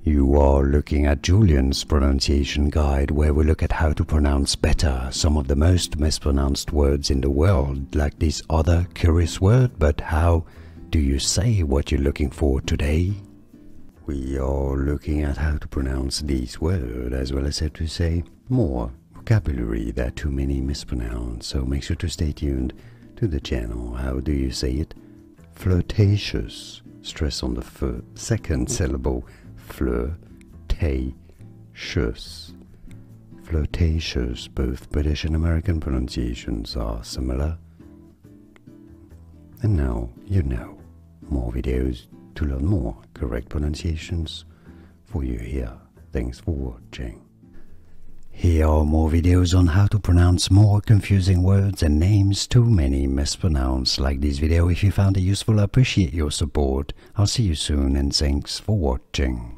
You are looking at Julian's pronunciation guide, where we look at how to pronounce better some of the most mispronounced words in the world, like this other curious word. But how do you say what you're looking for today? We are looking at how to pronounce this word, as well as how to say more vocabulary that too many mispronounce, so make sure to stay tuned to the channel. How do you say it? Flirtatious. Stress on the second syllable. Flirtatious. Flirtatious. Both British and American pronunciations are similar. And now you know. More videos to learn more correct pronunciations for you here. Thanks for watching. Here are more videos on how to pronounce more confusing words and names too many mispronounced. Like this video if you found it useful. I appreciate your support. I'll see you soon and thanks for watching.